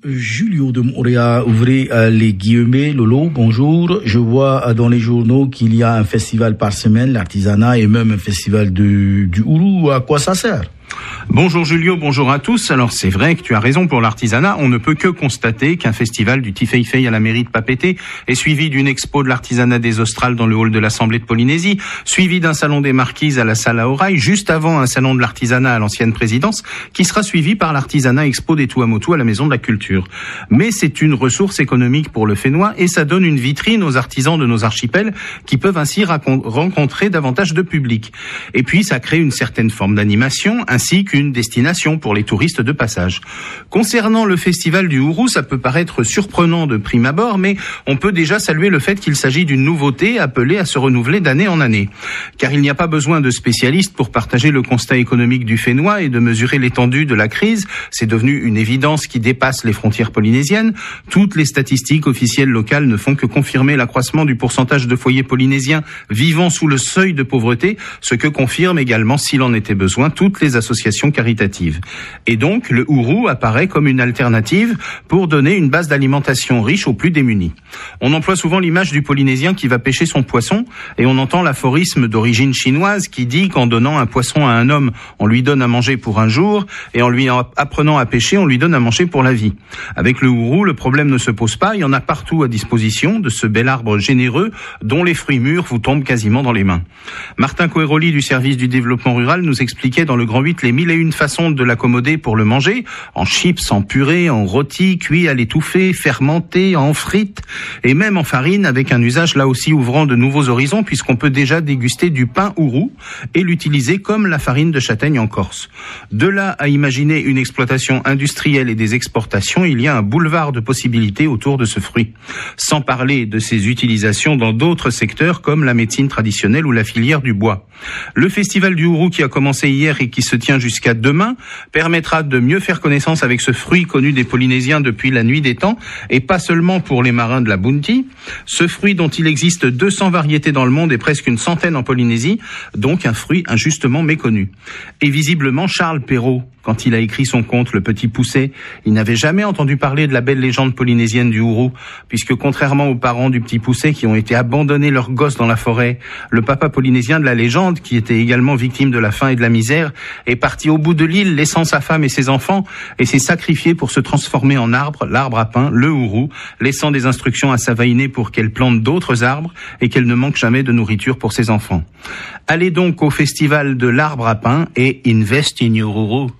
Julio de Montréal, ouvrez les guillemets. Lolo, bonjour. Je vois dans les journaux qu'il y a un festival par semaine, l'artisanat, et même un festival du Ourou. À quoi ça sert ? Bonjour Julio, bonjour à tous. Alors c'est vrai que tu as raison pour l'artisanat. On ne peut que constater qu'un festival du Tifeifei à la mairie de Papeete est suivi d'une expo de l'artisanat des Australes dans le hall de l'Assemblée de Polynésie, suivi d'un salon des Marquises à la salle à Oraille, juste avant un salon de l'artisanat à l'ancienne présidence, qui sera suivi par l'artisanat expo des Tuamotu à la Maison de la Culture. Mais c'est une ressource économique pour le Fénois et ça donne une vitrine aux artisans de nos archipels qui peuvent ainsi rencontrer davantage de public. Et puis ça crée une certaine forme d'animation ainsi qu'une destination pour les touristes de passage. Concernant le festival du Ourou, ça peut paraître surprenant de prime abord, mais on peut déjà saluer le fait qu'il s'agit d'une nouveauté appelée à se renouveler d'année en année. Car il n'y a pas besoin de spécialistes pour partager le constat économique du Fénois et de mesurer l'étendue de la crise. C'est devenu une évidence qui dépasse les frontières polynésiennes. Toutes les statistiques officielles locales ne font que confirmer l'accroissement du pourcentage de foyers polynésiens vivant sous le seuil de pauvreté, ce que confirme également, s'il en était besoin, toutes les associations caritatives. Et donc, le Ourou apparaît comme une alternative pour donner une base d'alimentation riche aux plus démunis. On emploie souvent l'image du Polynésien qui va pêcher son poisson et on entend l'aphorisme d'origine chinoise qui dit qu'en donnant un poisson à un homme, on lui donne à manger pour un jour et en lui apprenant à pêcher, on lui donne à manger pour la vie. Avec le Ourou, le problème ne se pose pas, il y en a partout à disposition de ce bel arbre généreux dont les fruits mûrs vous tombent quasiment dans les mains. Martin Coeroli du service du développement rural nous expliquait dans le Grand 8 les 1001 façons de l'accommoder pour le manger, en chips, en purée, en rôti, cuit à l'étouffée, fermenté, en frites et même en farine avec un usage là aussi ouvrant de nouveaux horizons puisqu'on peut déjà déguster du pain Ourou et l'utiliser comme la farine de châtaigne en Corse. De là à imaginer une exploitation industrielle et des exportations, il y a un boulevard de possibilités autour de ce fruit. Sans parler de ses utilisations dans d'autres secteurs comme la médecine traditionnelle ou la filière du bois. Le festival du Ourou qui a commencé hier et qui se tient jusqu'à demain permettra de mieux faire connaissance avec ce fruit connu des Polynésiens depuis la nuit des temps et pas seulement pour les marins de la Bounty. Ce fruit dont il existe 200 variétés dans le monde et presque une centaine en Polynésie, donc un fruit injustement méconnu. Et visiblement Charles Perrault, quand il a écrit son conte Le Petit Poucet, il n'avait jamais entendu parler de la belle légende polynésienne du Ourou, puisque contrairement aux parents du Petit Poucet qui ont été abandonnés leurs gosses dans la forêt, le papa polynésien de la légende, qui était également victime de la faim et de la misère, est parti au bout de l'île laissant sa femme et ses enfants et s'est sacrifié pour se transformer en arbre, l'arbre à pain, le Ourou, laissant des instructions à sa vaïnée pour qu'elle plante d'autres arbres et qu'elle ne manque jamais de nourriture pour ses enfants. Allez donc au festival de l'arbre à pain et invest in your Ourou.